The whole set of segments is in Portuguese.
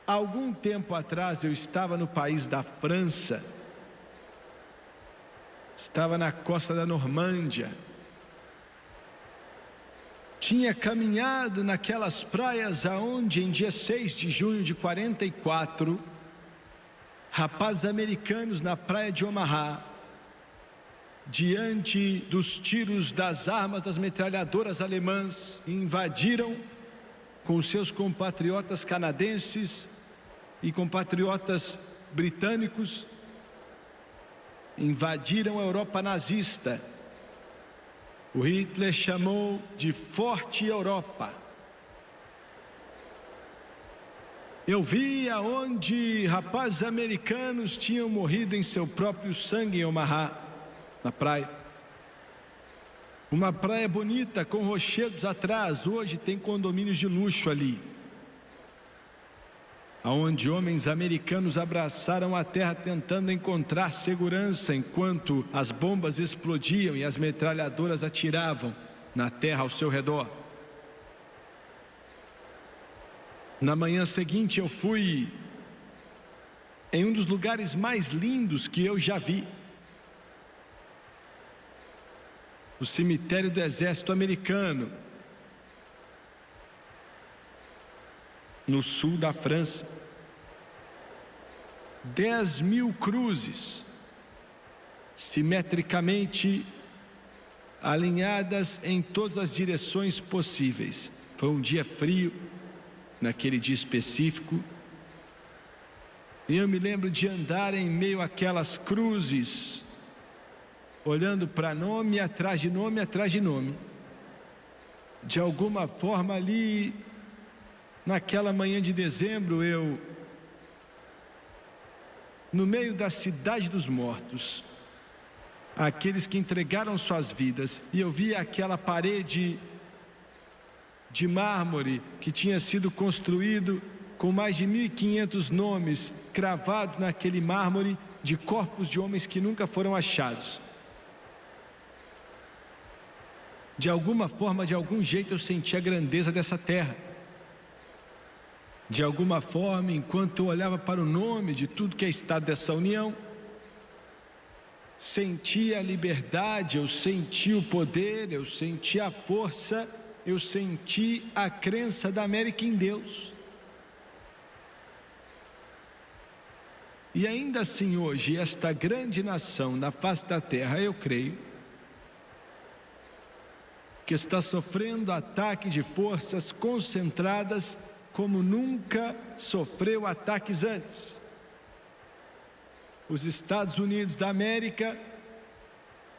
Há algum tempo atrás eu estava no país da França, estava na costa da Normândia, tinha caminhado naquelas praias aonde em dia 6 de junho de 44, rapazes americanos na praia de Omaha, diante dos tiros das armas das metralhadoras alemãs, invadiram com seus compatriotas canadenses e compatriotas britânicos, invadiram a Europa nazista. O Hitler chamou de Forte Europa. Eu vi aonde rapazes americanos tinham morrido em seu próprio sangue em Omaha, na praia. Uma praia bonita com rochedos atrás. Hoje tem condomínios de luxo ali, aonde homens americanos abraçaram a terra tentando encontrar segurança enquanto as bombas explodiam e as metralhadoras atiravam na terra ao seu redor. Na manhã seguinte eu fui em um dos lugares mais lindos que eu já vi, o cemitério do exército americano, no sul da França. 10.000 cruzes, simetricamente alinhadas em todas as direções possíveis. Foi um dia frio, naquele dia específico, e eu me lembro de andar em meio àquelas cruzes, olhando para nome atrás de nome atrás de nome. De alguma forma ali, naquela manhã de dezembro, no meio da cidade dos mortos, aqueles que entregaram suas vidas, e eu via aquela parede de mármore que tinha sido construído com mais de 1.500 nomes cravados naquele mármore, de corpos de homens que nunca foram achados. De alguma forma, de algum jeito, eu senti a grandeza dessa terra. De alguma forma, enquanto eu olhava para o nome de tudo que é estado dessa união, senti a liberdade, eu senti o poder, eu senti a força, eu senti a crença da América em Deus. E ainda assim hoje, esta grande nação na face da terra, eu creio, que está sofrendo ataque de forças concentradas como nunca sofreu ataques antes. Os Estados Unidos da América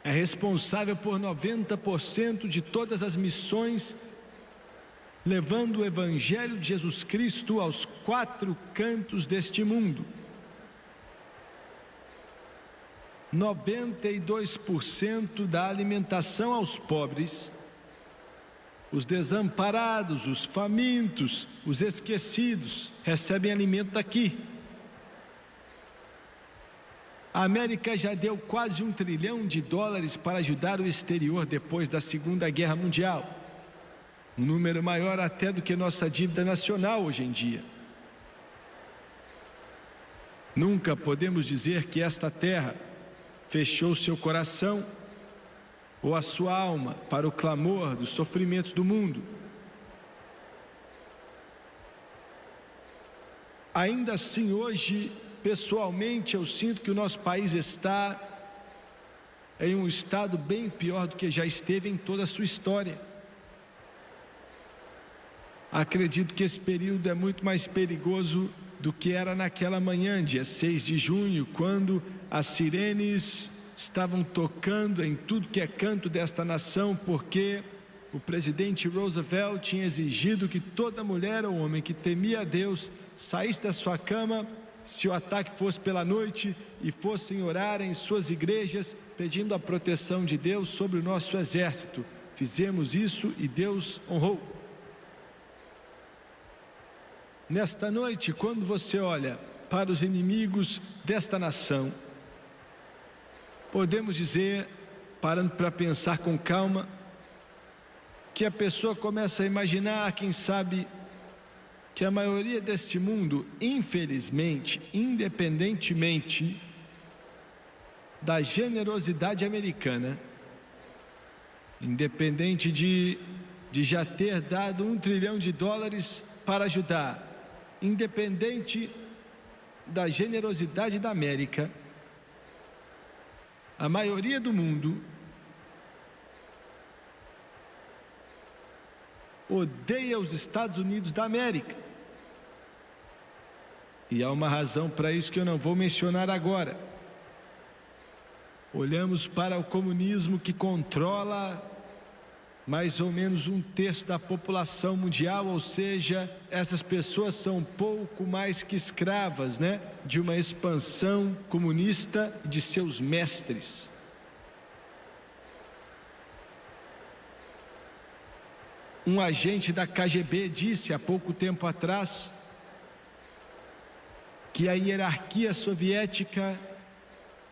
é responsável por 90% de todas as missões, levando o Evangelho de Jesus Cristo aos 4 cantos deste mundo. 92% da alimentação aos pobres, os desamparados, os famintos, os esquecidos, recebem alimento daqui. A América já deu quase $1 trilhão para ajudar o exterior depois da Segunda Guerra Mundial. Um número maior até do que nossa dívida nacional hoje em dia. Nunca podemos dizer que esta terra fechou seu coração ou a sua alma para o clamor dos sofrimentos do mundo. Ainda assim, hoje, pessoalmente, eu sinto que o nosso país está em um estado bem pior do que já esteve em toda a sua história. Acredito que esse período é muito mais perigoso do que era naquela manhã, dia 6 de junho, quando as sirenes estavam tocando em tudo que é canto desta nação, porque o presidente Roosevelt tinha exigido que toda mulher ou homem que temia a Deus saísse da sua cama, se o ataque fosse pela noite, e fossem orar em suas igrejas, pedindo a proteção de Deus sobre o nosso exército. Fizemos isso e Deus honrou. Nesta noite, quando você olha para os inimigos desta nação, podemos dizer, parando para pensar com calma, que a pessoa começa a imaginar, quem sabe, que a maioria deste mundo, infelizmente, independentemente da generosidade americana, independente de já ter dado $1 trilhão para ajudar, independente da generosidade da América, a maioria do mundo odeia os Estados Unidos da América. E há uma razão para isso que eu não vou mencionar agora. Olhamos para o comunismo, que controla mais ou menos 1/3 da população mundial, ou seja, essas pessoas são pouco mais que escravas, de uma expansão comunista de seus mestres. Um agente da KGB disse há pouco tempo atrás que a hierarquia soviética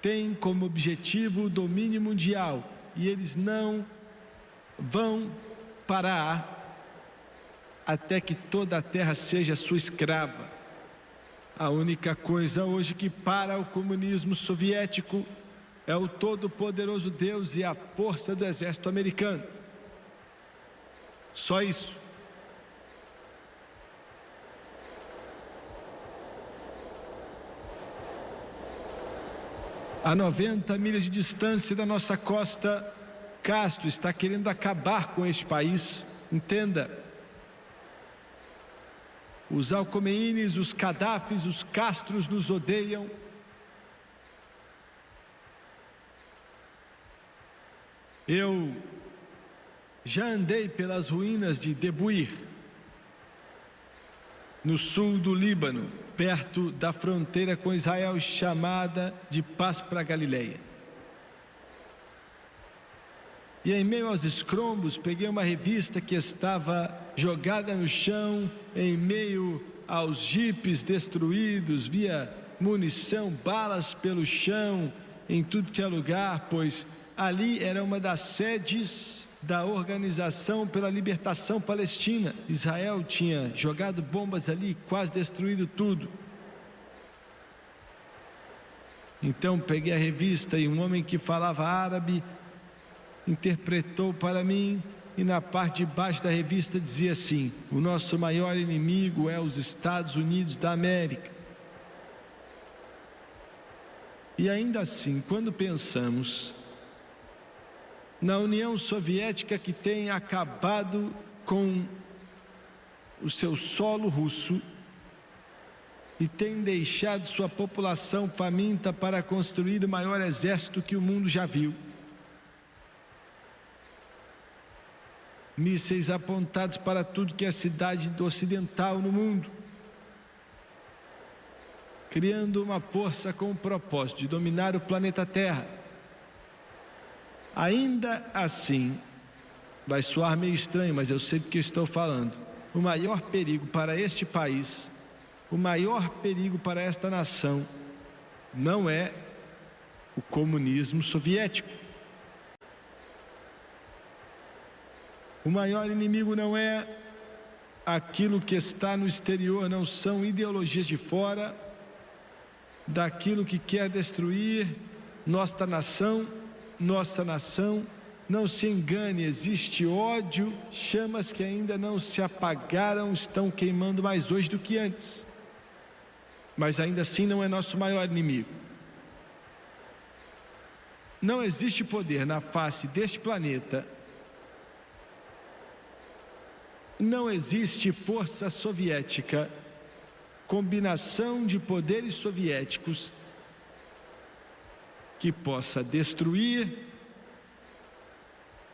tem como objetivo o domínio mundial e eles não vão parar até que toda a terra seja sua escrava. A única coisa hoje que para o comunismo soviético é o todo-poderoso Deus e a força do exército americano. Só isso. A 90 milhas de distância da nossa costa, Castro está querendo acabar com este país. Entenda. Os Alcomeines, os Gadafis, os Castros nos odeiam. Eu já andei pelas ruínas de Debuir, no sul do Líbano, perto da fronteira com Israel, chamada de Paz para Galileia. E em meio aos escombros, peguei uma revista que estava jogada no chão, em meio aos jipes destruídos, via munição, balas pelo chão, em tudo que é lugar, pois ali era uma das sedes da Organização pela Libertação Palestina. Israel tinha jogado bombas ali, quase destruído tudo. Então peguei a revista e um homem que falava árabe interpretou para mim, e na parte de baixo da revista dizia assim: o nosso maior inimigo é os Estados Unidos da América. E ainda assim, quando pensamos na União Soviética, que tem acabado com o seu solo russo e tem deixado sua população faminta para construir o maior exército que o mundo já viu, mísseis apontados para tudo que é cidade ocidental no mundo, criando uma força com o propósito de dominar o planeta Terra. Ainda assim, vai soar meio estranho, mas eu sei do que eu estou falando. O maior perigo para este país, o maior perigo para esta nação, não é o comunismo soviético. O maior inimigo não é aquilo que está no exterior, não são ideologias de fora, daquilo que quer destruir nossa nação. Não se engane, existe ódio, chamas que ainda não se apagaram, estão queimando mais hoje do que antes. Mas ainda assim não é nosso maior inimigo. Não existe poder na face deste planeta, não existe força soviética, combinação de poderes soviéticos, que possa destruir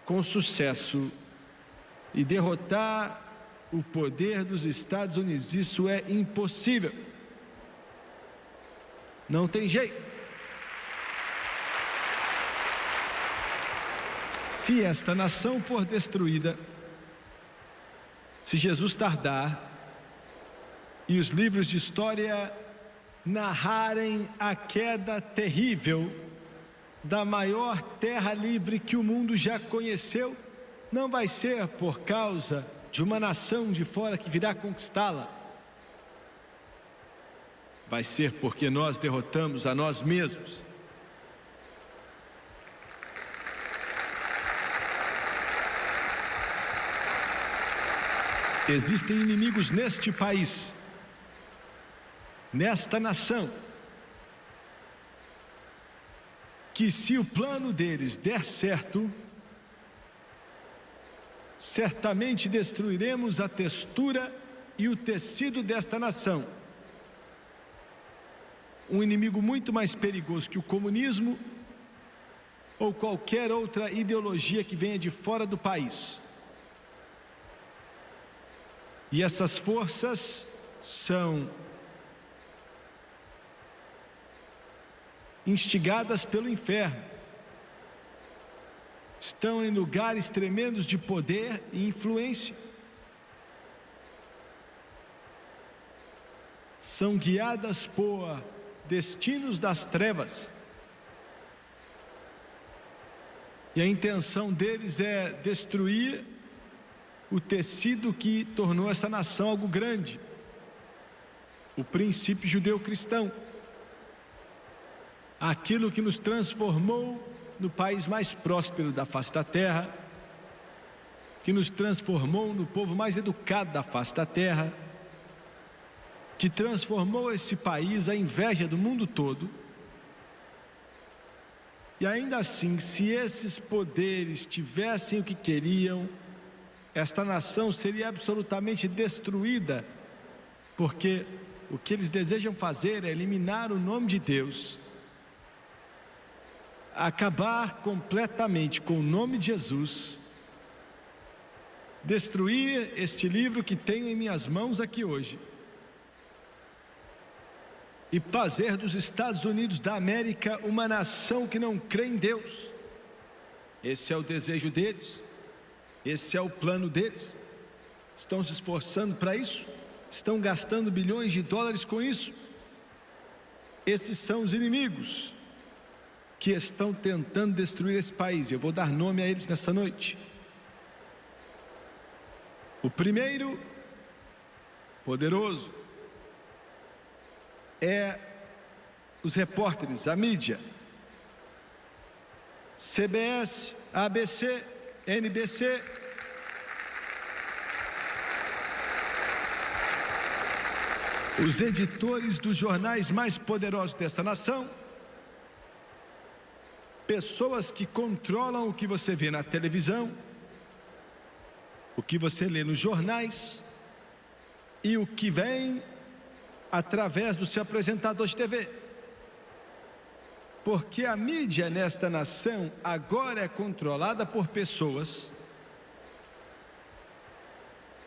com sucesso e derrotar o poder dos Estados Unidos. Isso é impossível. Não tem jeito. Se esta nação for destruída, se Jesus tardar e os livros de história narrarem a queda terrível da maior terra livre que o mundo já conheceu, não vai ser por causa de uma nação de fora que virá conquistá-la. vai ser porque nós derrotamos a nós mesmos. Existem inimigos neste país, nesta nação, que se o plano deles der certo, certamente destruiremos a textura e o tecido desta nação. Um inimigo muito mais perigoso que o comunismo ou qualquer outra ideologia que venha de fora do país. E essas forças são instigadas pelo inferno. Estão em lugares tremendos de poder e influência. São guiadas por destinos das trevas. E a intenção deles é destruir o tecido que tornou essa nação algo grande. O princípio judeu-cristão. Aquilo que nos transformou no país mais próspero da face da terra, que nos transformou no povo mais educado da face da terra, que transformou esse país à inveja do mundo todo. E ainda assim, se esses poderes tivessem o que queriam, esta nação seria absolutamente destruída, porque o que eles desejam fazer é eliminar o nome de Deus, acabar completamente com o nome de Jesus, destruir este livro que tenho em minhas mãos aqui hoje e fazer dos Estados Unidos da América uma nação que não crê em Deus. Esse é o desejo deles, esse é o plano deles. Estão se esforçando para isso, estão gastando bilhões de dólares com isso. Esses são os inimigos que estão tentando destruir esse país. Eu vou dar nome a eles nessa noite. O primeiro, poderoso, é os repórteres, a mídia. CBS, ABC, NBC. Os editores dos jornais mais poderosos dessa nação. Pessoas que controlam o que você vê na televisão, o que você lê nos jornais e o que vem através do seu apresentador de TV. Porque a mídia nesta nação agora é controlada por pessoas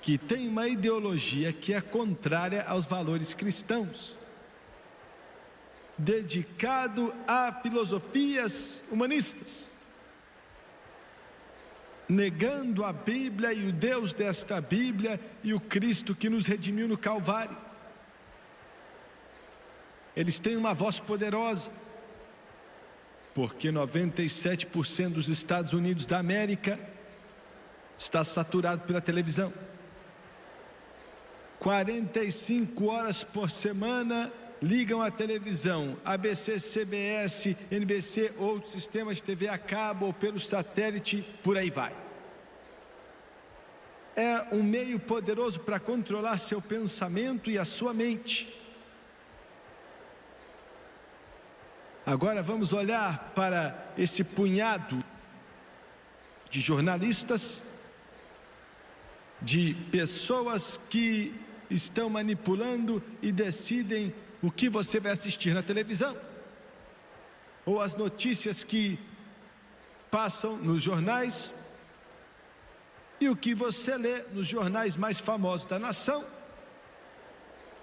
que têm uma ideologia que é contrária aos valores cristãos, dedicado a filosofias humanistas, negando a Bíblia e o Deus desta Bíblia e o Cristo que nos redimiu no Calvário. Eles têm uma voz poderosa, porque 97% dos Estados Unidos da América está saturado pela televisão. 45 horas por semana ligam a televisão, ABC, CBS, NBC, outros sistemas de TV a cabo ou pelo satélite, por aí vai. É um meio poderoso para controlar seu pensamento e a sua mente. Agora vamos olhar para esse punhado de jornalistas, de pessoas que estão manipulando e decidem o que você vai assistir na televisão, ou as notícias que passam nos jornais, e o que você lê nos jornais mais famosos da nação.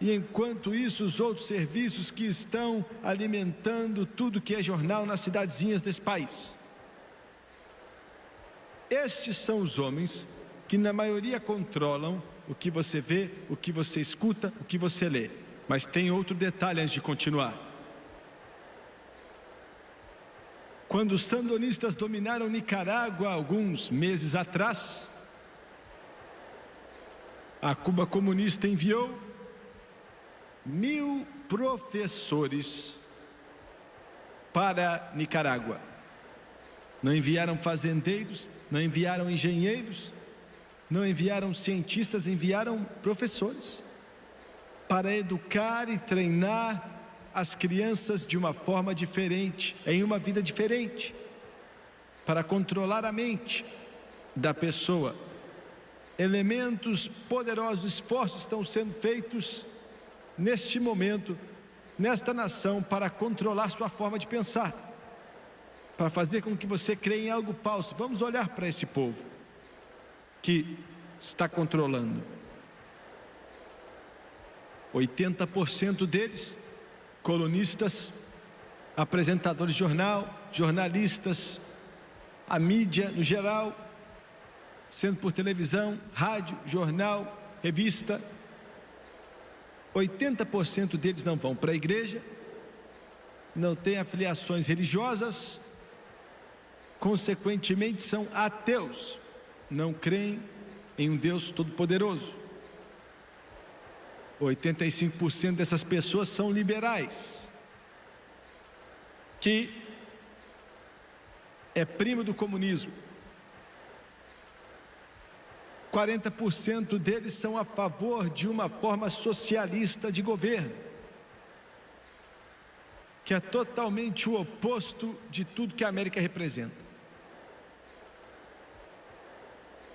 E enquanto isso, os outros serviços que estão alimentando tudo que é jornal nas cidadezinhas desse país. Estes são os homens que na maioria controlam o que você vê, o que você escuta, o que você lê. Mas tem outro detalhe antes de continuar. Quando os sandinistas dominaram Nicarágua alguns meses atrás, a Cuba comunista enviou 1.000 professores para Nicarágua. Não enviaram fazendeiros, não enviaram engenheiros, não enviaram cientistas, enviaram professores para educar e treinar as crianças de uma forma diferente, em uma vida diferente, para controlar a mente da pessoa. Elementos poderosos, esforços estão sendo feitos neste momento, nesta nação, para controlar sua forma de pensar, para fazer com que você creia em algo falso. Vamos olhar para esse povo que está controlando. 80% deles, colunistas, apresentadores de jornal, jornalistas, a mídia no geral, sendo por televisão, rádio, jornal, revista. 80% deles não vão para a igreja, não têm afiliações religiosas, consequentemente são ateus, não creem em um Deus todo-poderoso. 85% dessas pessoas são liberais, que é primo do comunismo. 40% deles são a favor de uma forma socialista de governo, que é totalmente o oposto de tudo que a América representa.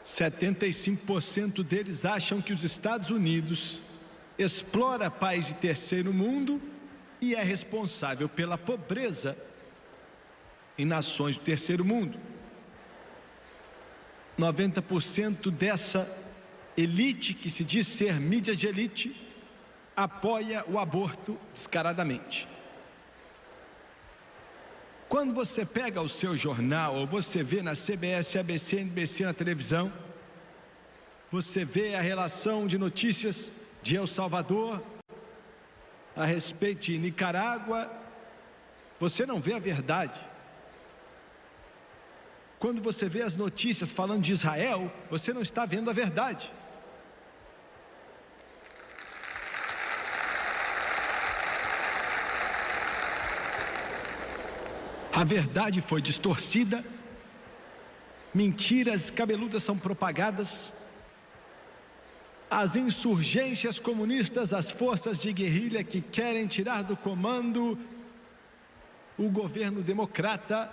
75% deles acham que os Estados Unidos explora países de terceiro mundo e é responsável pela pobreza em nações do terceiro mundo. 90% dessa elite, que se diz ser mídia de elite, apoia o aborto descaradamente. Quando você pega o seu jornal, ou você vê na CBS, ABC, NBC na televisão, você vê a relação de notícias de El Salvador a respeito de Nicarágua, você não vê a verdade. Quando você vê as notícias falando de Israel, você não está vendo a verdade. A verdade foi distorcida, mentiras cabeludas são propagadas, as insurgências comunistas, as forças de guerrilha que querem tirar do comando o governo democrata,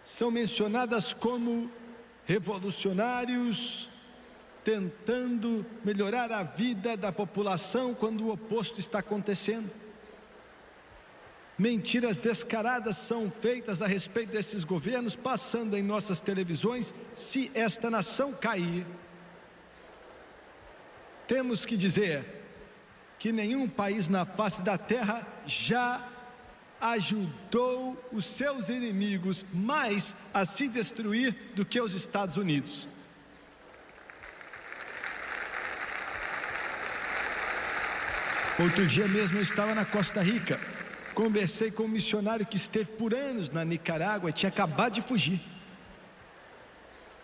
são mencionadas como revolucionários, tentando melhorar a vida da população quando o oposto está acontecendo. Mentiras descaradas são feitas a respeito desses governos, passando em nossas televisões. Se esta nação cair, temos que dizer que nenhum país na face da terra já ajudou os seus inimigos mais a se destruir do que os Estados Unidos. Outro dia mesmo eu estava na Costa Rica, conversei com um missionário que esteve por anos na Nicarágua e tinha acabado de fugir.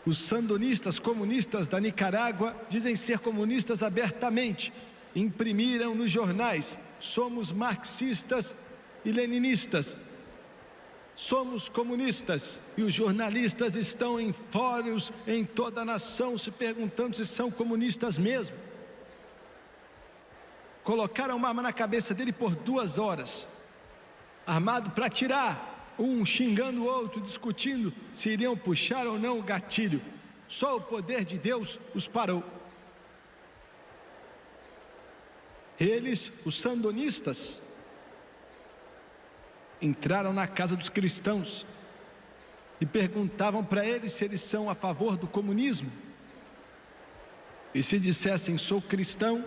Os sandinistas comunistas da Nicarágua dizem ser comunistas abertamente, imprimiram nos jornais: somos marxistas e leninistas, somos comunistas. E os jornalistas estão em fóruns em toda a nação se perguntando se são comunistas mesmo. Colocaram uma arma na cabeça dele por 2 horas, armado para atirar, um xingando o outro, discutindo se iriam puxar ou não o gatilho. Só o poder de Deus os parou. Eles, os sandinistas, entraram na casa dos cristãos e perguntavam para eles se eles são a favor do comunismo. E se dissessem sou cristão,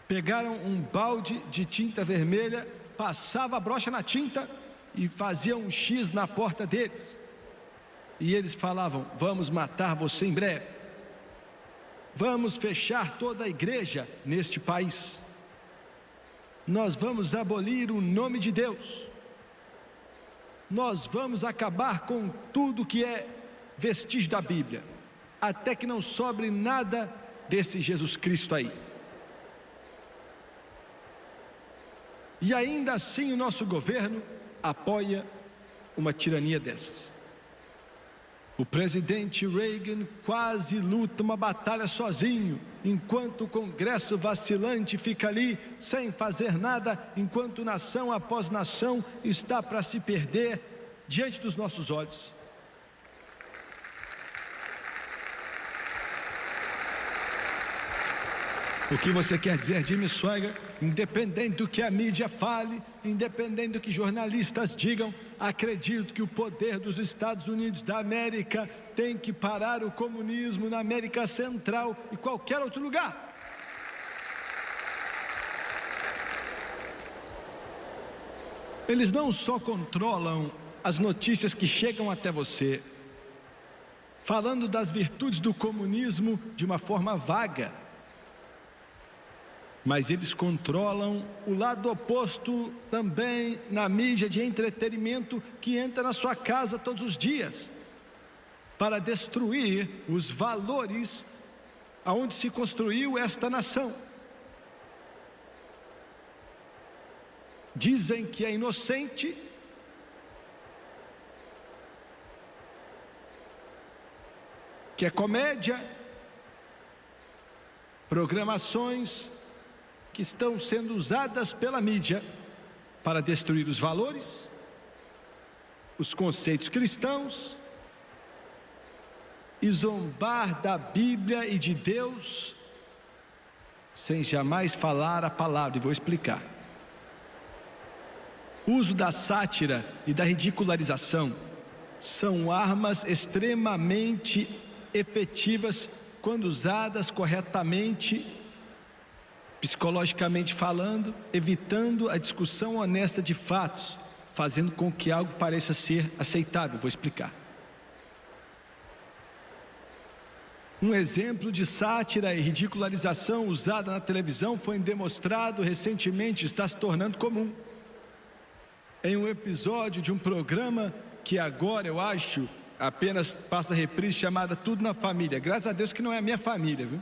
pegaram um balde de tinta vermelha, passava a brocha na tinta e faziam um X na porta deles. E eles falavam: vamos matar você em breve, vamos fechar toda a igreja neste país, nós vamos abolir o nome de Deus, nós vamos acabar com tudo que é vestígio da Bíblia, até que não sobre nada desse Jesus Cristo aí. E ainda assim o nosso governo apoia uma tirania dessas. O presidente Reagan quase luta uma batalha sozinho, enquanto o Congresso vacilante fica ali sem fazer nada, enquanto nação após nação está para se perder diante dos nossos olhos. O que você quer dizer, Jimmy Swaggart? Independente do que a mídia fale, independente do que jornalistas digam, acredito que o poder dos Estados Unidos da América tem que parar o comunismo na América Central e qualquer outro lugar. Eles não só controlam as notícias que chegam até você, falando das virtudes do comunismo de uma forma vaga, mas eles controlam o lado oposto também na mídia de entretenimento que entra na sua casa todos os dias para destruir os valores aonde se construiu esta nação. Dizem que é inocente, que é comédia, programações que estão sendo usadas pela mídia para destruir os valores, os conceitos cristãos e zombar da Bíblia e de Deus sem jamais falar a palavra. E vou explicar. O uso da sátira e da ridicularização são armas extremamente efetivas quando usadas corretamente, psicologicamente falando, evitando a discussão honesta de fatos, fazendo com que algo pareça ser aceitável. Vou explicar. Um exemplo de sátira e ridicularização usada na televisão foi demonstrado recentemente, está se tornando comum. Em um episódio de um programa que agora eu acho apenas passa reprise, chamada Tudo na Família. Graças a Deus que não é a minha família, viu?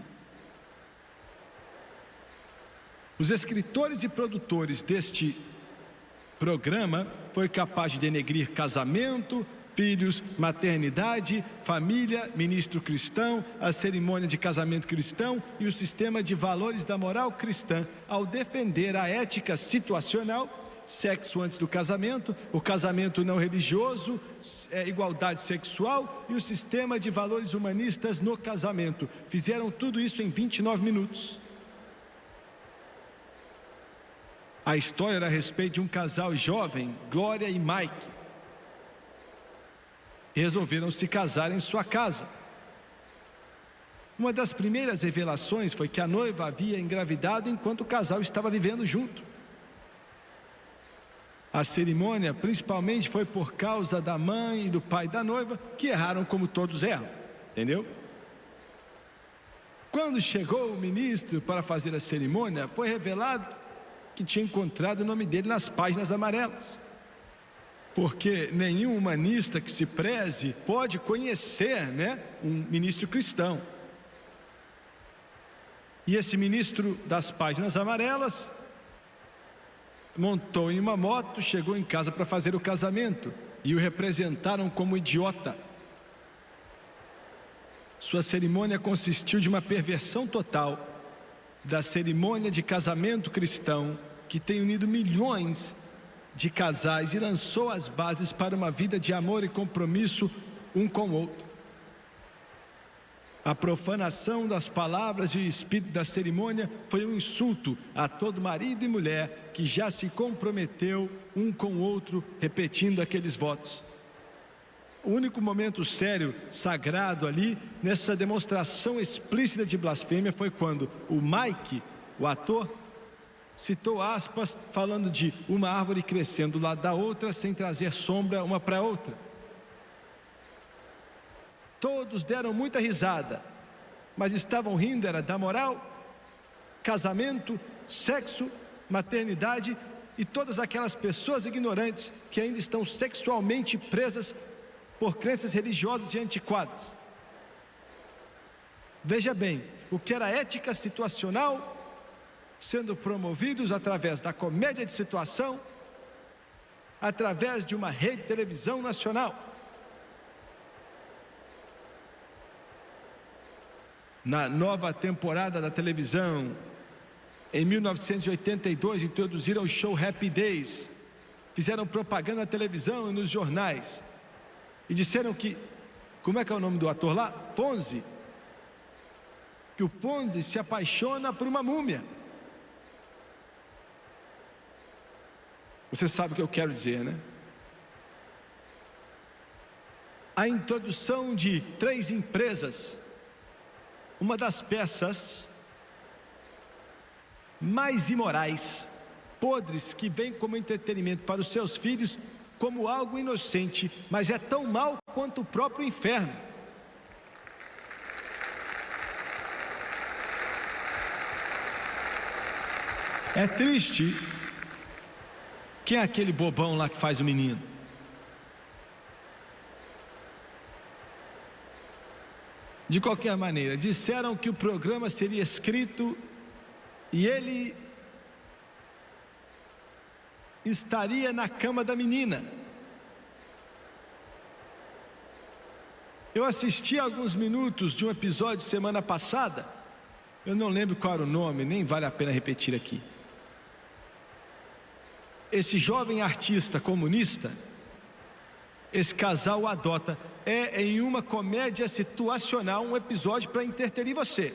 Os escritores e produtores deste programa foi capaz de denegrir casamento, filhos, maternidade, família, ministro cristão, a cerimônia de casamento cristão e o sistema de valores da moral cristã, ao defender a ética situacional, sexo antes do casamento, o casamento não religioso, igualdade sexual e o sistema de valores humanistas no casamento. Fizeram tudo isso em 29 minutos. A história era a respeito de um casal jovem, Glória e Mike. Resolveram se casar em sua casa. Uma das primeiras revelações foi que a noiva havia engravidado enquanto o casal estava vivendo junto. A cerimônia principalmente foi por causa da mãe e do pai da noiva, que erraram como todos erram, entendeu? Quando chegou o ministro para fazer a cerimônia, foi revelado que tinha encontrado o nome dele nas páginas amarelas. Porque nenhum humanista que se preze pode conhecer, um ministro cristão. E esse ministro das páginas amarelas montou em uma moto, chegou em casa para fazer o casamento e o representaram como idiota. Sua cerimônia consistiu de uma perversão total da cerimônia de casamento cristão que tem unido milhões de casais e lançou as bases para uma vida de amor e compromisso um com o outro. A profanação das palavras e o espírito da cerimônia foi um insulto a todo marido e mulher que já se comprometeu um com o outro repetindo aqueles votos. O único momento sério, sagrado ali, nessa demonstração explícita de blasfêmia, foi quando o Mike, o ator, citou aspas falando de uma árvore crescendo do lado da outra sem trazer sombra uma para a outra. Todos deram muita risada, mas estavam rindo era da moral, casamento, sexo, maternidade e todas aquelas pessoas ignorantes que ainda estão sexualmente presas por crenças religiosas e antiquadas. Veja bem, o que era ética situacional sendo promovidos através da comédia de situação, através de uma rede de televisão nacional. Na nova temporada da televisão, em 1982, introduziram o show Happy Days, fizeram propaganda na televisão e nos jornais, e disseram que, como é que é o nome do ator lá? Fonzi, que o Fonzi se apaixona por uma múmia. Você sabe o que eu quero dizer, né? A introdução de 3 empresas, uma das peças mais imorais, podres, que vem como entretenimento para os seus filhos, como algo inocente, mas é tão mau quanto o próprio inferno. É triste. Quem é aquele bobão lá que faz o menino? De qualquer maneira, disseram que o programa seria escrito e ele estaria na cama da menina. Eu assisti a alguns minutos de um episódio semana passada. Eu não lembro qual era o nome, nem vale a pena repetir aqui. Esse jovem artista comunista, esse casal o adota. É em uma comédia situacional, um episódio para entreter você.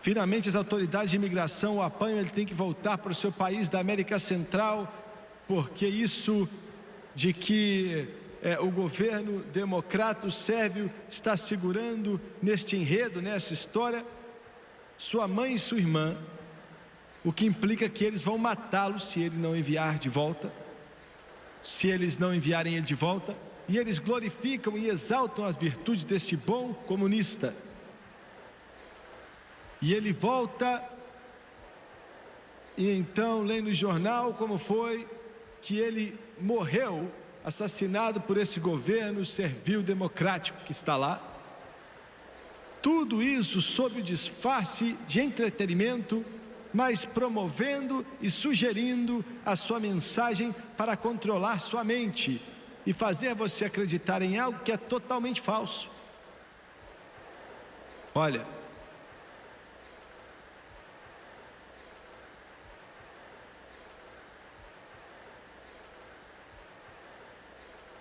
Finalmente as autoridades de imigração o apanham, ele tem que voltar para o seu país da América Central, porque isso de que o governo democrata, o sérvio, está segurando neste enredo, nessa história, sua mãe e sua irmã, o que implica que eles vão matá-lo se ele não enviar de volta, se eles não enviarem ele de volta, e eles glorificam e exaltam as virtudes deste bom comunista. E ele volta, e então lê no jornal como foi que ele morreu, assassinado por esse governo servil democrático que está lá. Tudo isso sob o disfarce de entretenimento, mas promovendo e sugerindo a sua mensagem para controlar sua mente e fazer você acreditar em algo que é totalmente falso. Olha,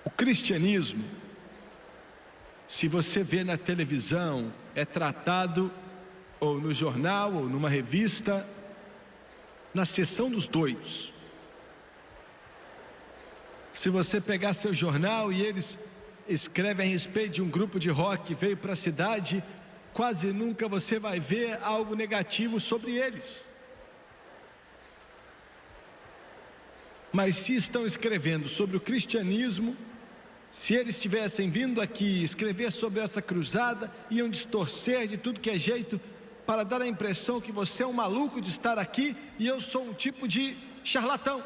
o cristianismo, se você vê na televisão, é tratado ou no jornal ou numa revista, na seção dos doidos. Se você pegar seu jornal e eles escrevem a respeito de um grupo de rock que veio para a cidade, quase nunca você vai ver algo negativo sobre eles. Mas se estão escrevendo sobre o cristianismo, se eles tivessem vindo aqui escrever sobre essa cruzada, iam distorcer de tudo que é jeito para dar a impressão que você é um maluco de estar aqui e eu sou um tipo de charlatão.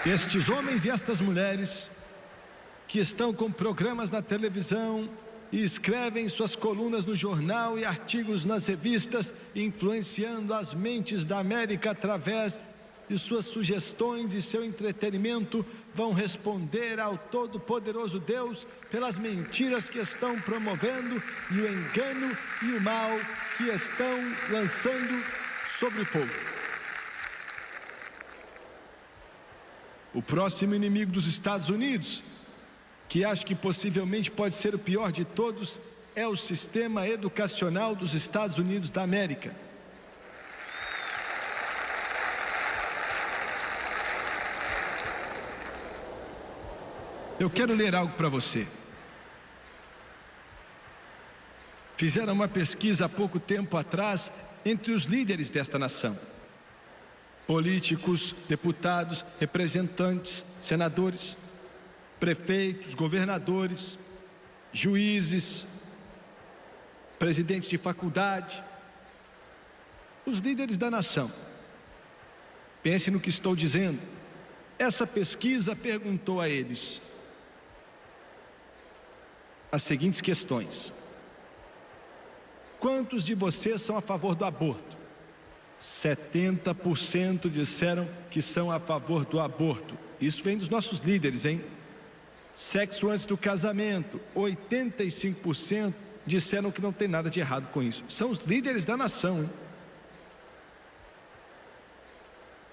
Estes homens e estas mulheres que estão com programas na televisão e escrevem suas colunas no jornal e artigos nas revistas, influenciando as mentes da América através de suas sugestões e seu entretenimento, vão responder ao Todo-Poderoso Deus pelas mentiras que estão promovendo e o engano e o mal que estão lançando sobre o povo. O próximo inimigo dos Estados Unidos, que acho que possivelmente pode ser o pior de todos, é o sistema educacional dos Estados Unidos da América. Eu quero ler algo para você. Fizeram uma pesquisa há pouco tempo atrás entre os líderes desta nação. Políticos, deputados, representantes, senadores, prefeitos, governadores, juízes, presidentes de faculdade, os líderes da nação. Pense no que estou dizendo. Essa pesquisa perguntou a eles: as seguintes questões. Quantos de vocês são a favor do aborto? 70% disseram que são a favor do aborto. Isso vem dos nossos líderes, hein? Sexo antes do casamento, 85% disseram que não tem nada de errado com isso. São os líderes da nação, hein?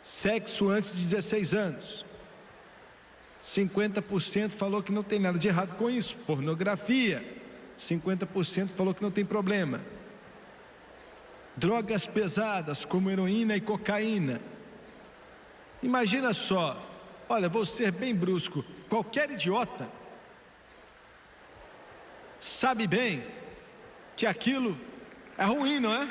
Sexo antes de 16 anos, 50% falou que não tem nada de errado com isso. Pornografia, 50% falou que não tem problema. Drogas pesadas como heroína e cocaína. Imagina só, olha, vou ser bem brusco, qualquer idiota sabe bem que aquilo é ruim, não é?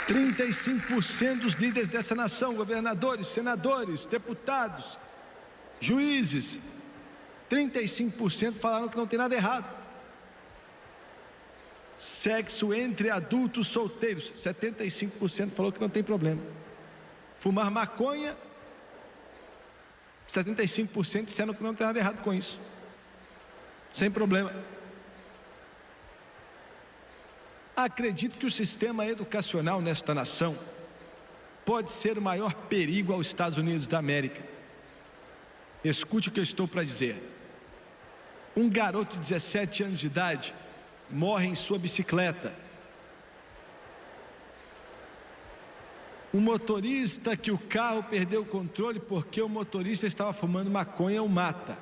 35% dos líderes dessa nação, governadores, senadores, deputados, juízes, 35% falaram que não tem nada errado. Sexo entre adultos solteiros, 75% falou que não tem problema. Fumar maconha, 75% disseram que não tem nada errado com isso, sem problema. Acredito que o sistema educacional nesta nação pode ser o maior perigo aos Estados Unidos da América. Escute o que eu estou para dizer. Um garoto de 17 anos de idade morre em sua bicicleta. Um motorista que o carro perdeu o controle porque o motorista estava fumando maconha o mata.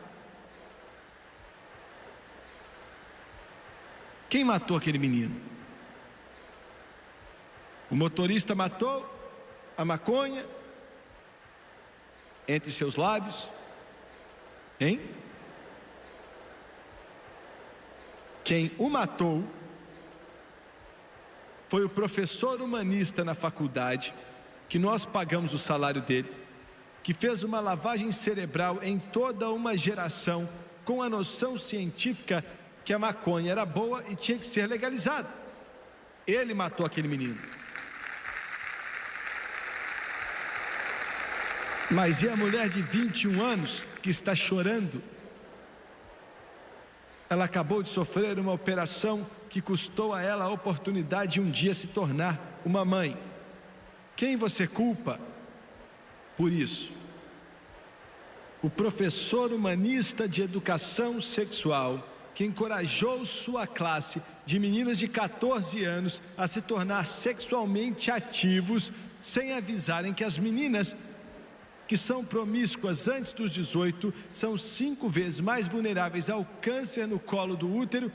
Quem matou aquele menino? O motorista matou a maconha entre seus lábios, hein? Quem o matou foi o professor humanista na faculdade, que nós pagamos o salário dele, que fez uma lavagem cerebral em toda uma geração com a noção científica que a maconha era boa e tinha que ser legalizada. Ele matou aquele menino. Mas e a mulher de 21 anos que está chorando? Ela acabou de sofrer uma operação que custou a ela a oportunidade de um dia se tornar uma mãe. Quem você culpa por isso? O professor humanista de educação sexual que encorajou sua classe de meninas de 14 anos a se tornar sexualmente ativos sem avisarem que as meninas que são promíscuas antes dos 18 são 5 vezes mais vulneráveis ao câncer no colo do útero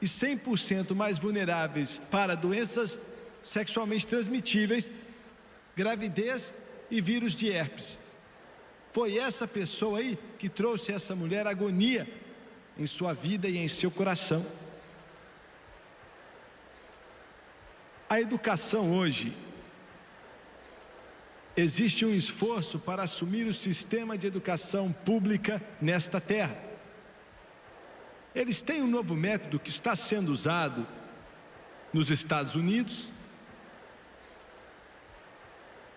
e 100% mais vulneráveis para doenças sexualmente transmitíveis, gravidez e vírus de herpes. Foi essa pessoa aí que trouxe essa mulher agonia em sua vida e em seu coração. A educação hoje, existe um esforço para assumir o sistema de educação pública nesta terra. Eles têm um novo método que está sendo usado nos Estados Unidos.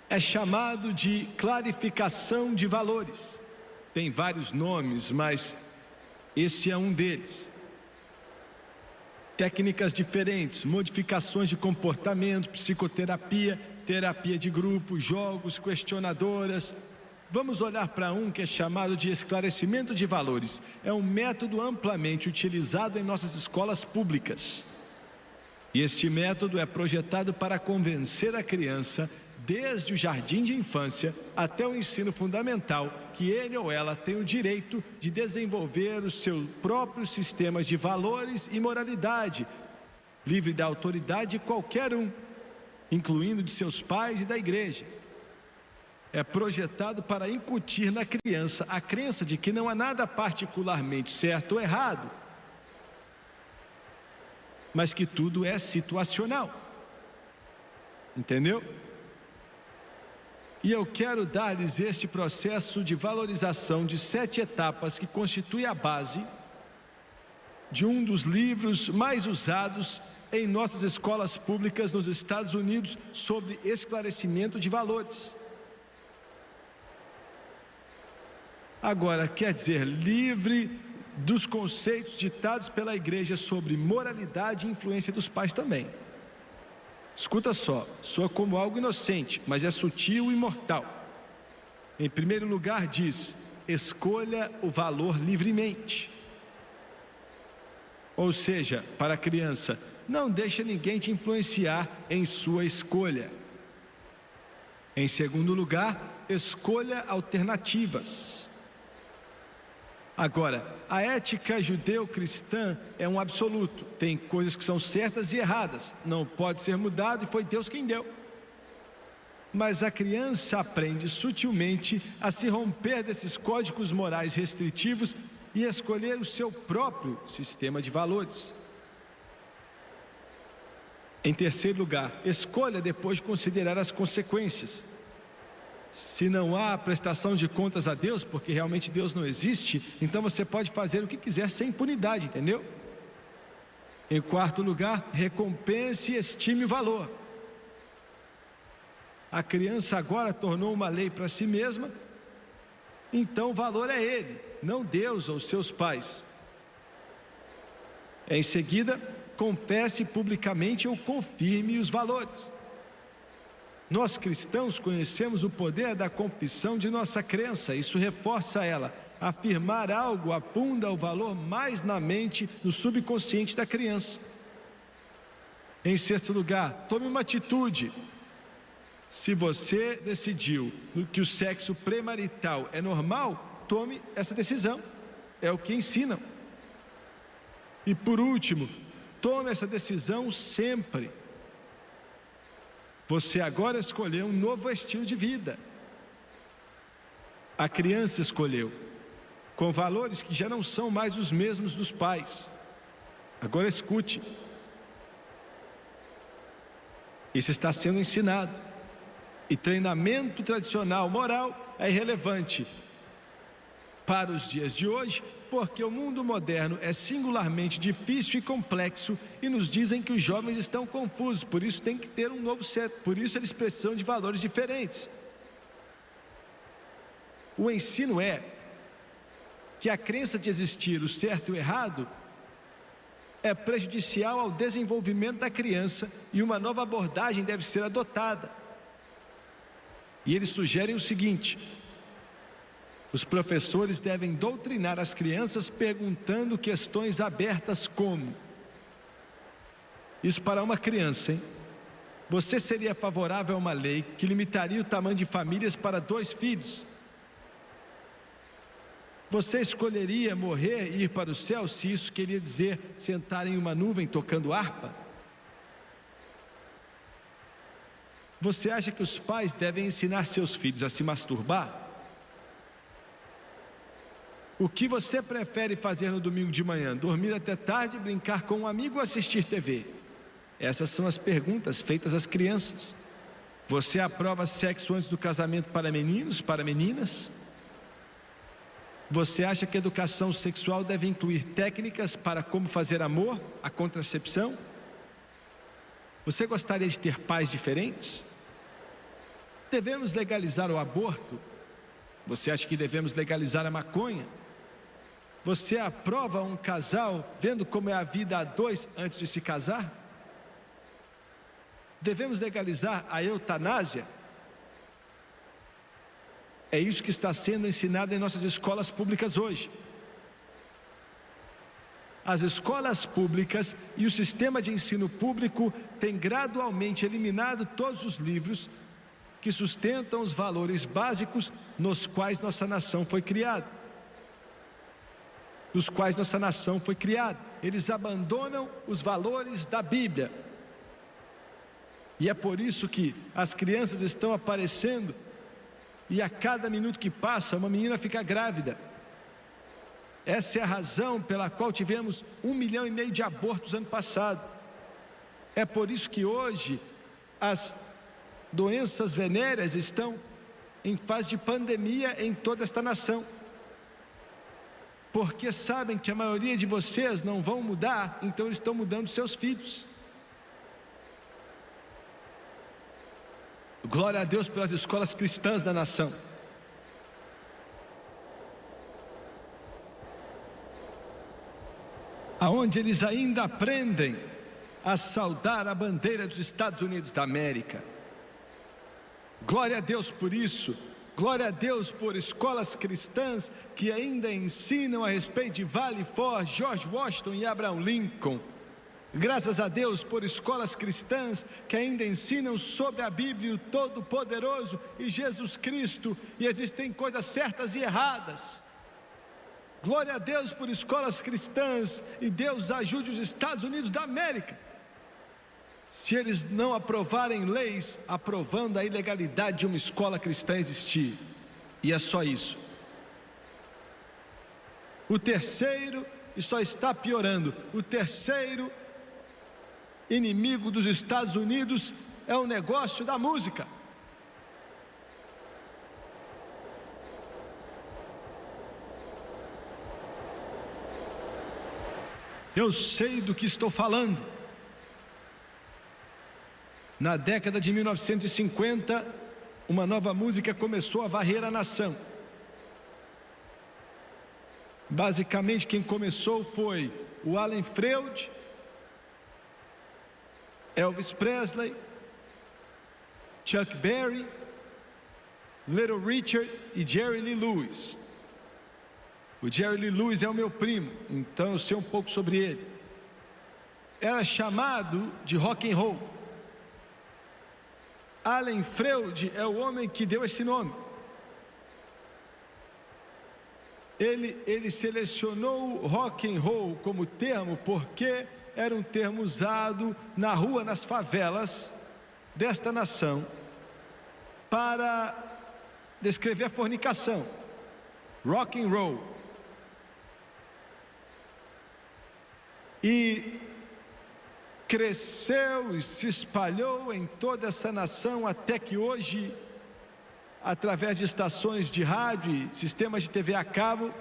É chamado de clarificação de valores. Tem vários nomes, mas esse é um deles. Técnicas diferentes, modificações de comportamento, psicoterapia, terapia de grupo, jogos, questionadoras. Vamos olhar para um que é chamado de esclarecimento de valores. É um método amplamente utilizado em nossas escolas públicas. E este método é projetado para convencer a criança, desde o jardim de infância até o ensino fundamental, que ele ou ela tem o direito de desenvolver os seus próprios sistemas de valores e moralidade, livre da autoridade de qualquer um, incluindo de seus pais e da igreja. É projetado para incutir na criança a crença de que não há nada particularmente certo ou errado, mas que tudo é situacional. Entendeu? E eu quero dar-lhes este processo de valorização de 7 etapas que constitui a base de um dos livros mais usados em nossas escolas públicas nos Estados Unidos sobre esclarecimento de valores. Agora, quer dizer, livre dos conceitos ditados pela igreja sobre moralidade e influência dos pais também. Escuta só, soa como algo inocente, mas é sutil e mortal. Em primeiro lugar diz, escolha o valor livremente. Ou seja, para a criança, não deixa ninguém te influenciar em sua escolha. Em segundo lugar, escolha alternativas. Agora, a ética judeu-cristã é um absoluto. Tem coisas que são certas e erradas. Não pode ser mudado e foi Deus quem deu. Mas a criança aprende sutilmente a se romper desses códigos morais restritivos e escolher o seu próprio sistema de valores. Em terceiro lugar, escolha depois de considerar as consequências. Se não há prestação de contas a Deus, porque realmente Deus não existe, então você pode fazer o que quiser sem impunidade, entendeu? Em quarto lugar, recompense e estime o valor. A criança agora tornou uma lei para si mesma, então o valor é ele, não Deus ou seus pais. Em seguida, confesse publicamente ou confirme os valores. Nós cristãos conhecemos o poder da confissão de nossa crença, isso reforça ela. Afirmar algo afunda o valor mais na mente, no subconsciente da criança. Em sexto lugar, tome uma atitude. Se você decidiu que o sexo premarital é normal, tome essa decisão. É o que ensinam. E por último, tome essa decisão sempre. Você agora escolheu um novo estilo de vida. A criança escolheu, com valores que já não são mais os mesmos dos pais. Agora escute. Isso está sendo ensinado. E treinamento tradicional moral é irrelevante para os dias de hoje, porque o mundo moderno é singularmente difícil e complexo e nos dizem que os jovens estão confusos, por isso tem que ter um novo certo, por isso eles precisam de valores diferentes. O ensino é que a crença de existir o certo e o errado é prejudicial ao desenvolvimento da criança e uma nova abordagem deve ser adotada. E eles sugerem o seguinte: os professores devem doutrinar as crianças perguntando questões abertas como: isso para uma criança, hein? Você seria favorável a uma lei que limitaria o tamanho de famílias para 2 filhos? Você escolheria morrer e ir para o céu se isso queria dizer sentar em uma nuvem tocando harpa? Você acha que os pais devem ensinar seus filhos a se masturbar? O que você prefere fazer no domingo de manhã? Dormir até tarde, brincar com um amigo ou assistir TV? Essas são as perguntas feitas às crianças. Você aprova sexo antes do casamento para meninos, para meninas? Você acha que a educação sexual deve incluir técnicas para como fazer amor, a contracepção? Você gostaria de ter pais diferentes? Devemos legalizar o aborto? Você acha que devemos legalizar a maconha? Você aprova um casal vendo como é a vida a 2 antes de se casar? Devemos legalizar a eutanásia? É isso que está sendo ensinado em nossas escolas públicas hoje. As escolas públicas e o sistema de ensino público têm gradualmente eliminado todos os livros que sustentam os valores básicos nos quais nossa nação foi criada. Eles abandonam os valores da Bíblia. E é por isso que as crianças estão aparecendo e a cada minuto que passa uma menina fica grávida. Essa é a razão pela qual tivemos 1,5 milhão de abortos ano passado. É por isso que hoje as doenças venéreas estão em fase de pandemia em toda esta nação. Porque sabem que a maioria de vocês não vão mudar, então eles estão mudando seus filhos. Glória a Deus pelas escolas cristãs da nação. aonde eles ainda aprendem a saudar a bandeira dos Estados Unidos da América. Glória a Deus por isso. Glória a Deus por escolas cristãs que ainda ensinam a respeito de Valley Forge, George Washington e Abraham Lincoln. Graças a Deus por escolas cristãs que ainda ensinam sobre a Bíblia, o Todo-Poderoso e Jesus Cristo, e existem coisas certas e erradas. Glória a Deus por escolas cristãs, e Deus ajude os Estados Unidos da América, se eles não aprovarem leis aprovando a ilegalidade de uma escola cristã existir. E é só isso. O terceiro, e só está piorando, o terceiro inimigo dos Estados Unidos é o negócio da música. Eu sei do que estou falando. Na década de 1950, uma nova música começou a varrer a nação. Basicamente, quem começou foi o Alan Freud, Elvis Presley, Chuck Berry, Little Richard e Jerry Lee Lewis. O Jerry Lee Lewis é o meu primo, então eu sei um pouco sobre ele. Era chamado de rock and roll. Alan Freud é o homem que deu esse nome. Ele selecionou rock and roll como termo porque era um termo usado na rua, nas favelas desta nação, para descrever a fornicação. Rock and roll. E cresceu e se espalhou em toda essa nação até que hoje, através de estações de rádio e sistemas de TV a cabo,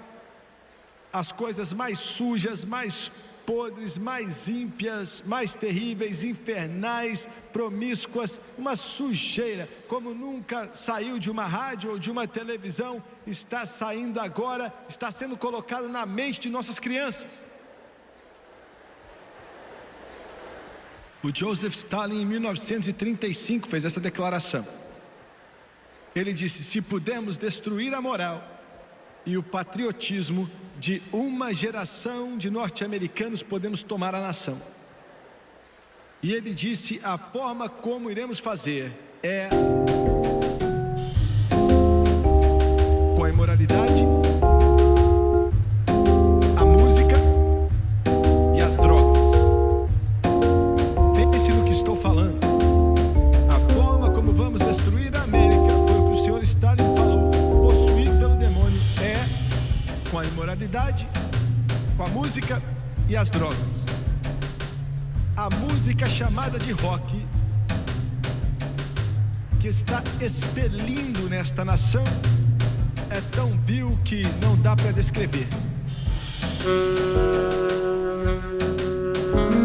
as coisas mais sujas, mais podres, mais ímpias, mais terríveis, infernais, promíscuas, uma sujeira como nunca saiu de uma rádio ou de uma televisão, está saindo agora, está sendo colocado na mente de nossas crianças. O Joseph Stalin, em 1935, fez essa declaração. Ele disse: se pudermos destruir a moral e o patriotismo de uma geração de norte-americanos, podemos tomar a nação. E ele disse: a forma como iremos fazer é com a imoralidade, a música e as drogas. Pense no que estou falando. A forma como vamos destruir a América, foi o que o senhor Stalin falou, possuído pelo demônio, é com a imoralidade, com a música e as drogas. A música chamada de rock, que está expelindo nesta nação, é tão vil que não dá para descrever.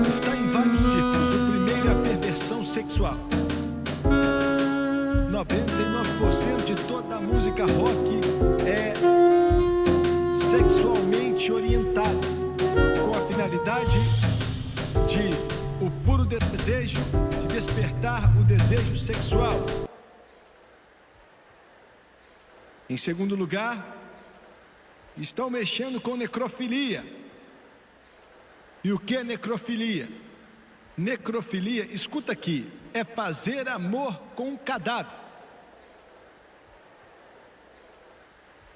Está em vários círculos. O primeiro é a perversão sexual. 99% de toda a música rock é sexualmente orientada, com a finalidade de o puro desejo de despertar o desejo sexual. Em segundo lugar, estão mexendo com necrofilia. E o que é necrofilia? Necrofilia, escuta aqui, é fazer amor com um cadáver.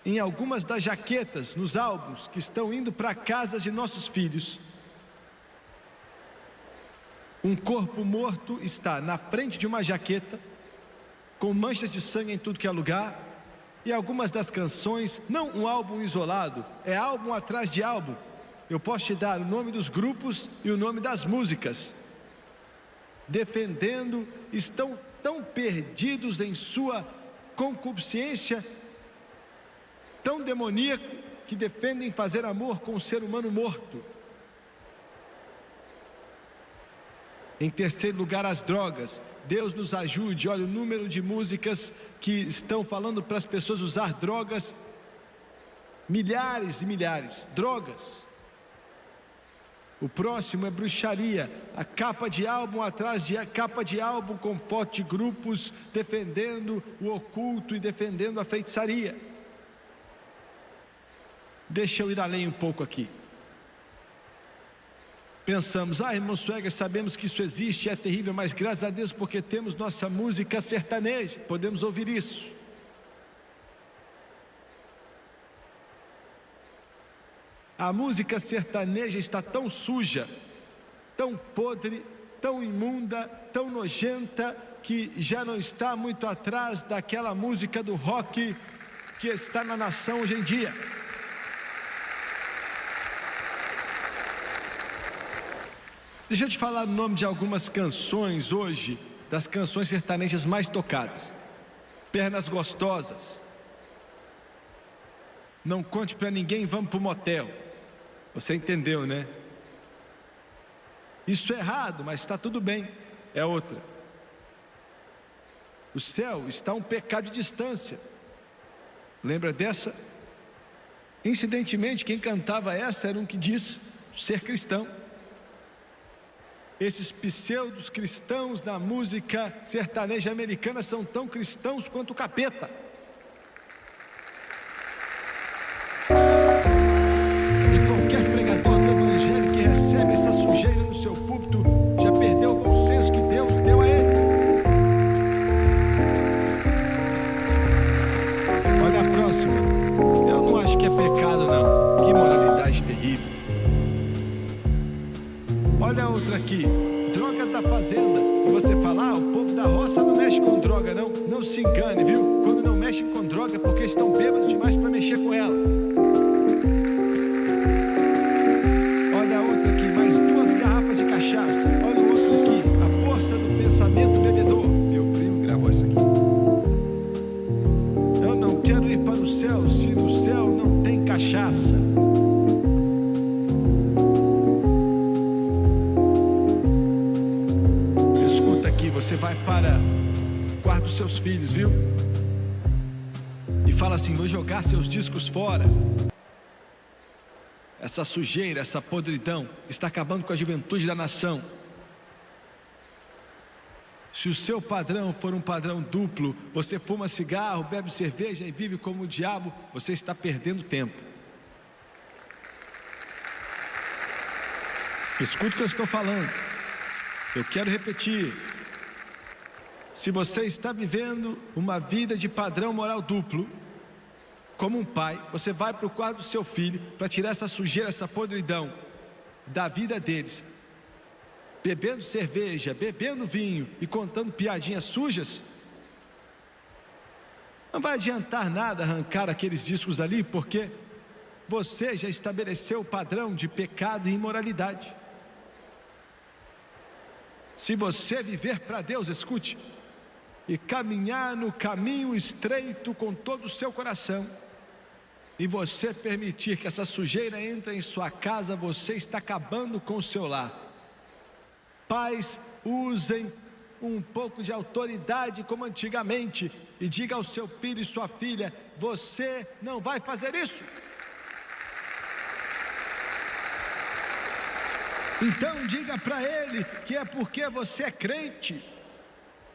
Em algumas das jaquetas, nos álbuns que estão indo para casas de nossos filhos, um corpo morto está na frente de uma jaqueta, com manchas de sangue em tudo que é lugar. E algumas das canções, não um álbum isolado, é álbum atrás de álbum. Eu posso te dar o nome dos grupos e o nome das músicas. Defendendo, estão tão perdidos em sua concupiscência, tão demoníaco, que defendem fazer amor com um ser humano morto. Em terceiro lugar, as drogas. Deus nos ajude. Olha o número de músicas que estão falando para as pessoas usar drogas. Milhares e milhares. Drogas. O próximo é bruxaria, a capa de álbum atrás de capa de álbum com foto de grupos defendendo o oculto e defendendo a feitiçaria. Deixa eu ir além um pouco aqui. Pensamos, irmão Swagger, sabemos que isso existe, é terrível, mas graças a Deus porque temos nossa música sertaneja, podemos ouvir isso. A música sertaneja está tão suja, tão podre, tão imunda, tão nojenta, que já não está muito atrás daquela música do rock que está na nação hoje em dia. Deixa eu te falar o nome de algumas canções hoje, das canções sertanejas mais tocadas. Pernas Gostosas. Não conte pra ninguém, vamos pro motel. Você entendeu, né? Isso é errado, mas está tudo bem. É outra. O céu está um pecado de distância. Lembra dessa? Incidentemente, quem cantava essa era um que diz ser cristão. Esses pseudos cristãos na música sertaneja americana são tão cristãos quanto o capeta. E qualquer pregador do evangelho que recebe essa sujeira no seu púlpito já perdeu o bom senso que Deus deu a ele. Olha a próxima. Eu não acho que é pecado, não. Que moralidade terrível. Olha a outra aqui, droga da fazenda. E você fala, o povo da roça não mexe com droga, não. Não se engane, viu? Quando não mexem com droga é porque estão bêbados demais para mexer com ela. Olha a outra aqui, mais 2 garrafas de cachaça. Olha o outro aqui, a força do pensamento bebedor. Meu primo gravou isso aqui. Eu não quero ir para o céu se no céu não tem cachaça. Você vai para o quarto dos seus filhos, viu? E fala assim, vou jogar seus discos fora. Essa sujeira, essa podridão está acabando com a juventude da nação. Se o seu padrão for um padrão duplo, você fuma cigarro, bebe cerveja e vive como o diabo, você está perdendo tempo. Escuta o que eu estou falando. Eu quero repetir. Se você está vivendo uma vida de padrão moral duplo, como um pai, você vai para o quarto do seu filho para tirar essa sujeira, essa podridão da vida deles, bebendo cerveja, bebendo vinho e contando piadinhas sujas. Não vai adiantar nada arrancar aqueles discos ali, porque você já estabeleceu o padrão de pecado e imoralidade. Se você viver para Deus, escute, e caminhar no caminho estreito com todo o seu coração, e você permitir que essa sujeira entre em sua casa, você está acabando com o seu lar. Pais, usem um pouco de autoridade como antigamente, e diga ao seu filho e sua filha, você não vai fazer isso. Então diga para ele que é porque você é crente.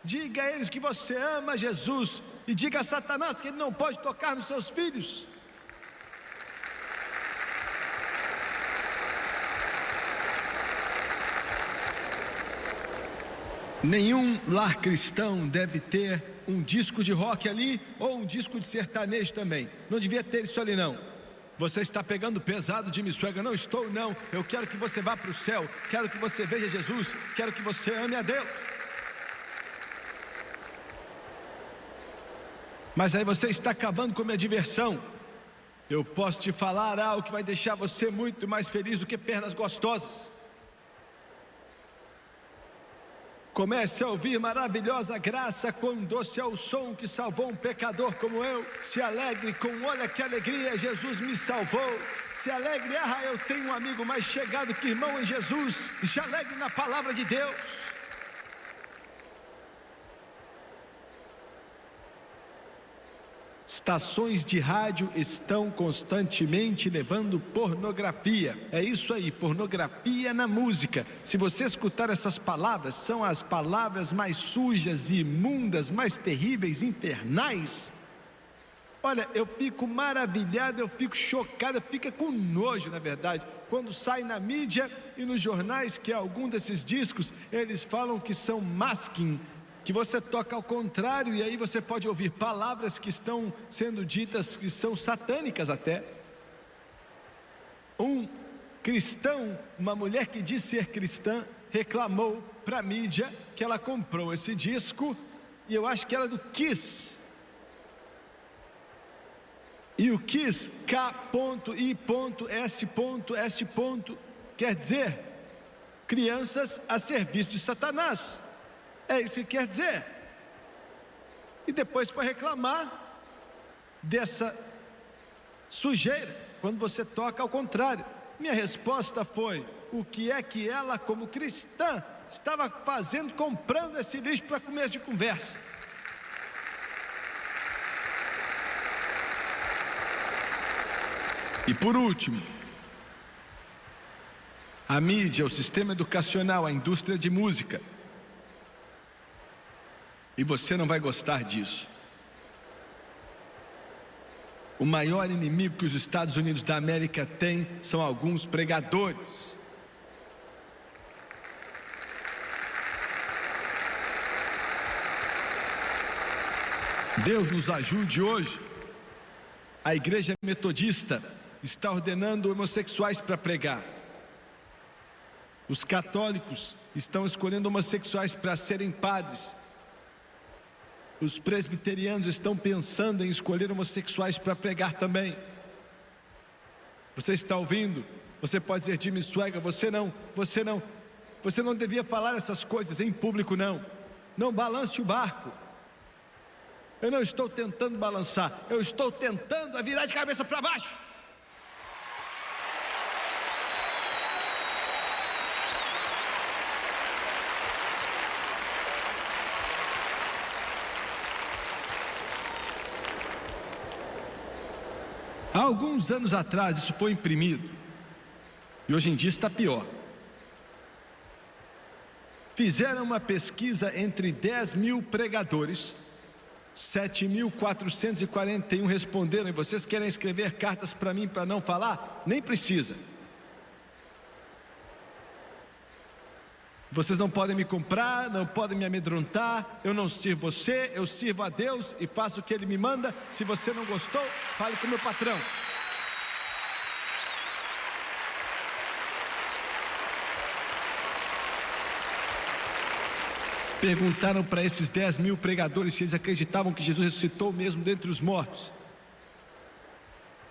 Diga a eles que você ama Jesus. E diga a Satanás que ele não pode tocar nos seus filhos. Nenhum lar cristão deve ter um disco de rock ali ou um disco de sertanejo também. Não devia ter isso ali, não. Você está pegando pesado, Jimmy Swagger. Não estou, não. Eu quero que você vá para o céu. Quero que você veja Jesus. Quero que você ame a Deus. Mas aí você está acabando com a minha diversão. Eu posso te falar algo que vai deixar você muito mais feliz do que pernas gostosas. Comece a ouvir maravilhosa graça, quão doce é o som que salvou um pecador como eu. Se alegre com olha que alegria, Jesus me salvou. Se alegre, eu tenho um amigo mais chegado que irmão em Jesus. E se alegre na palavra de Deus. estações de rádio estão constantemente levando pornografia. É isso aí, pornografia na música. Se você escutar essas palavras, são as palavras mais sujas e imundas, mais terríveis, infernais. Olha, eu fico maravilhado, eu fico chocado, eu fico com nojo, na verdade, quando sai na mídia e nos jornais que algum desses discos, eles falam que são masking, que você toca ao contrário, e aí você pode ouvir palavras que estão sendo ditas que são satânicas até. Um cristão, uma mulher que diz ser cristã, reclamou para a mídia que ela comprou esse disco, e eu acho que era do Kiss. E o Kiss, K.I.S.S. quer dizer crianças a serviço de Satanás. É isso que quer dizer. E depois foi reclamar dessa sujeira quando você toca ao contrário. Minha resposta foi: o que é que ela, como cristã, estava fazendo, comprando esse lixo para começo de conversa? E por último, a mídia, o sistema educacional, a indústria de música. E você não vai gostar disso. O maior inimigo que os Estados Unidos da América têm são alguns pregadores. Deus nos ajude hoje. A igreja metodista está ordenando homossexuais para pregar. Os católicos estão escolhendo homossexuais para serem padres. Os presbiterianos estão pensando em escolher homossexuais para pregar também. Você está ouvindo? Você pode dizer: Jimmy Swaggart, você não devia falar essas coisas em público, não. Não balance o barco. Eu não estou tentando balançar, eu estou tentando virar de cabeça para baixo. Há alguns anos atrás isso foi imprimido, e hoje em dia está pior. Fizeram uma pesquisa entre 10 mil pregadores, 7.441 responderam. E vocês querem escrever cartas para mim para não falar? Nem precisa. Vocês não podem me comprar, não podem me amedrontar. Eu não sirvo você, eu sirvo a Deus e faço o que Ele me manda. Se você não gostou, fale com o meu patrão. Perguntaram para esses 10 mil pregadores se eles acreditavam que Jesus ressuscitou mesmo dentre os mortos.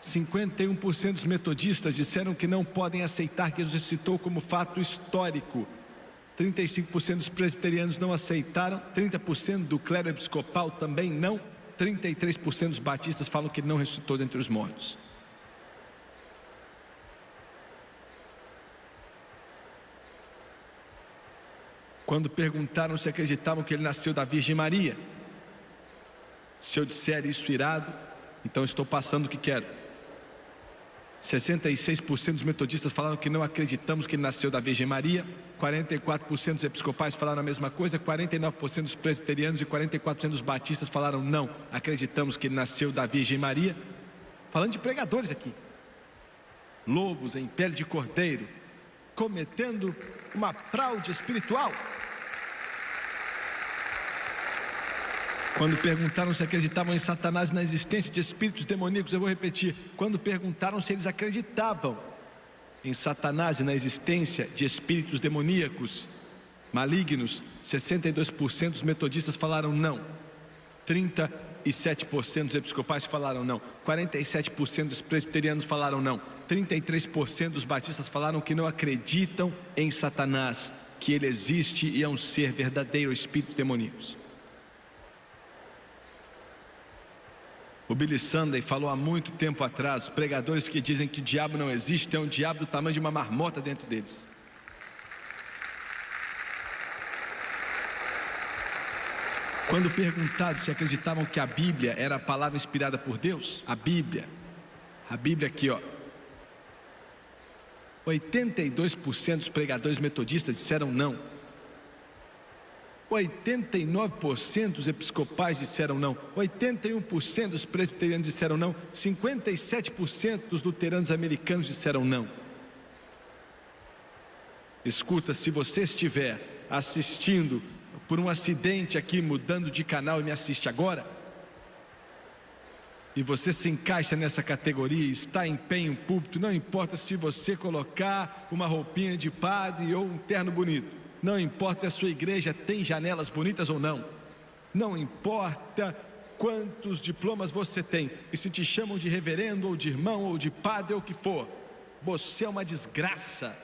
51% dos metodistas disseram que não podem aceitar que Jesus ressuscitou como fato histórico. 35% dos presbiterianos não aceitaram, 30% do clero episcopal também não, 33% dos batistas falam que ele não ressuscitou dentre os mortos. Quando perguntaram se acreditavam que ele nasceu da Virgem Maria, se eu disser isso irado, então estou passando o que quero. 66% dos metodistas falaram que não acreditamos que ele nasceu da Virgem Maria, 44% dos episcopais falaram a mesma coisa, 49% dos presbiterianos e 44% dos batistas falaram não, acreditamos que ele nasceu da Virgem Maria. Falando de pregadores aqui, lobos em pele de cordeiro, cometendo uma fraude espiritual. Quando perguntaram se acreditavam em Satanás e na existência de espíritos demoníacos, eu vou repetir, quando perguntaram se eles acreditavam em Satanás e na existência de espíritos demoníacos malignos, 62% dos metodistas falaram não, 37% dos episcopais falaram não, 47% dos presbiterianos falaram não, 33% dos batistas falaram que não acreditam em Satanás, que ele existe e é um ser verdadeiro, espíritos demoníacos. O Billy Sunday falou há muito tempo atrás: os pregadores que dizem que o diabo não existe têm um diabo do tamanho de uma marmota dentro deles. Quando perguntado se acreditavam que a Bíblia era a palavra inspirada por Deus, a Bíblia aqui, 82% dos pregadores metodistas disseram não. 89% dos episcopais disseram não. 81% dos presbiterianos disseram não. 57% dos luteranos americanos disseram não. Escuta, se você estiver assistindo por um acidente aqui, mudando de canal e me assiste agora, e você se encaixa nessa categoria, está em pé em um púlpito, não importa se você colocar uma roupinha de padre ou um terno bonito, não importa se a sua igreja tem janelas bonitas ou não, não importa quantos diplomas você tem, e se te chamam de reverendo ou de irmão ou de padre ou o que for, você é uma desgraça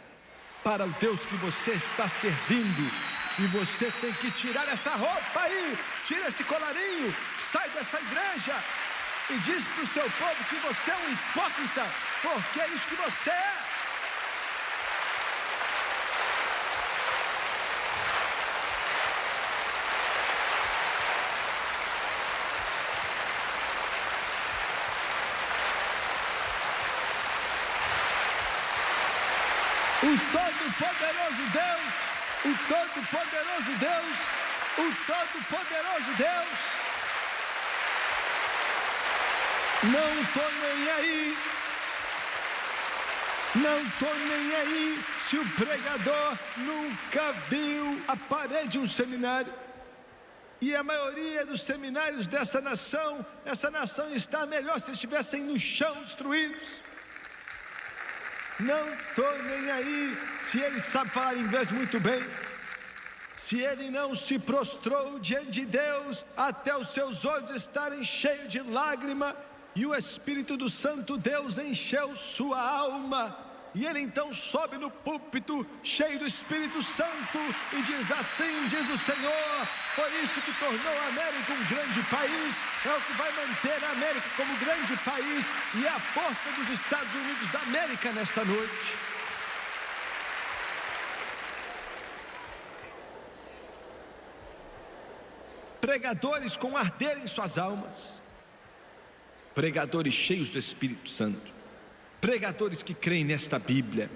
para o Deus que você está servindo. E você tem que tirar essa roupa aí, tira esse colarinho, sai dessa igreja e diz para o seu povo que você é um hipócrita, porque é isso que você é. O Todo-Poderoso Deus, o Todo-Poderoso Deus, o Todo-Poderoso Deus, não tô nem aí se o pregador nunca viu a parede de um seminário. E a maioria dos seminários dessa nação, essa nação está melhor se estivessem no chão destruídos. Não estou nem aí se ele sabe falar inglês muito bem, se ele não se prostrou diante de Deus até os seus olhos estarem cheios de lágrima e o Espírito do Santo Deus encheu sua alma. E ele então sobe no púlpito cheio do Espírito Santo e diz assim, diz o Senhor, foi isso que tornou a América um grande país, é o que vai manter a América como grande país e é a força dos Estados Unidos da América nesta noite. Pregadores com arder em suas almas, pregadores cheios do Espírito Santo, pregadores que creem nesta Bíblia,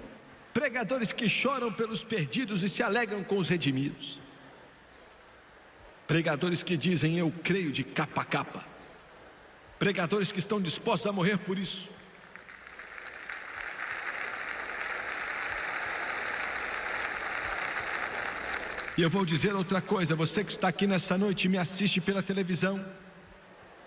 pregadores que choram pelos perdidos e se alegram com os redimidos, pregadores que dizem eu creio de capa a capa, pregadores que estão dispostos a morrer por isso. E eu vou dizer outra coisa, você que está aqui nessa noite e me assiste pela televisão,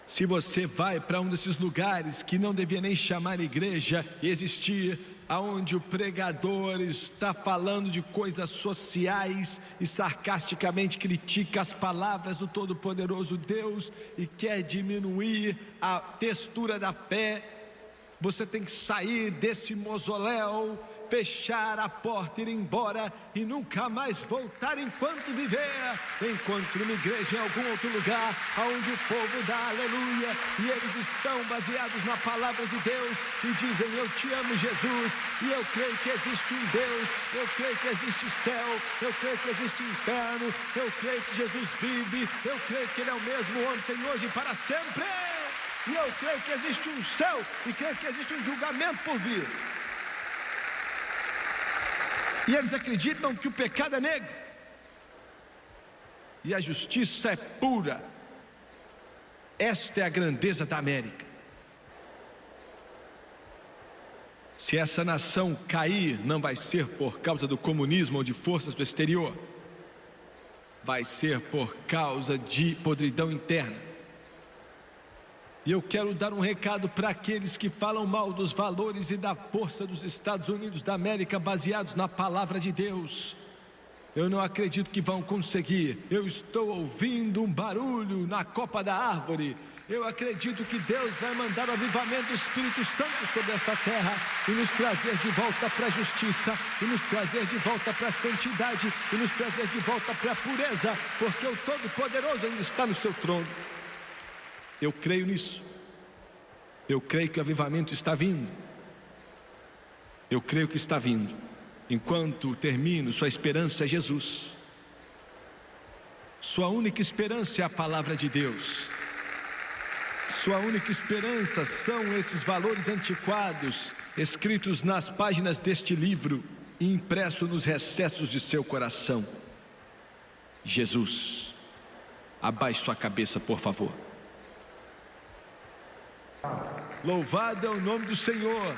se você vai para um desses lugares que não devia nem chamar igreja e existir, aonde o pregador está falando de coisas sociais e sarcasticamente critica as palavras do Todo-Poderoso Deus e quer diminuir a textura da fé, você tem que sair desse mausoléu, fechar a porta, ir embora e nunca mais voltar enquanto viver. Encontre uma igreja em algum outro lugar onde o povo dá aleluia e eles estão baseados na palavra de Deus e dizem eu te amo Jesus e eu creio que existe um Deus, eu creio que existe céu, eu creio que existe inferno, eu creio que Jesus vive, eu creio que Ele é o mesmo ontem, hoje e para sempre, e eu creio que existe um céu e creio que existe um julgamento por vir. E eles acreditam que o pecado é negro e a justiça é pura. Esta é a grandeza da América. Se essa nação cair, não vai ser por causa do comunismo ou de forças do exterior, vai ser por causa de podridão interna. E eu quero dar um recado para aqueles que falam mal dos valores e da força dos Estados Unidos da América baseados na palavra de Deus. Eu não acredito que vão conseguir. Eu estou ouvindo um barulho na copa da árvore. Eu acredito que Deus vai mandar o avivamento do Espírito Santo sobre essa terra e nos trazer de volta para a justiça, e nos trazer de volta para a santidade, e nos trazer de volta para a pureza, porque o Todo-Poderoso ainda está no seu trono. Eu creio nisso. Eu creio que o avivamento está vindo. Eu creio que está vindo. Enquanto termino, sua esperança é Jesus. Sua única esperança é a palavra de Deus. Sua única esperança são esses valores antiquados, escritos nas páginas deste livro e impresso nos recessos de seu coração. Jesus, abaixe sua cabeça, por favor. Louvado é o nome do Senhor.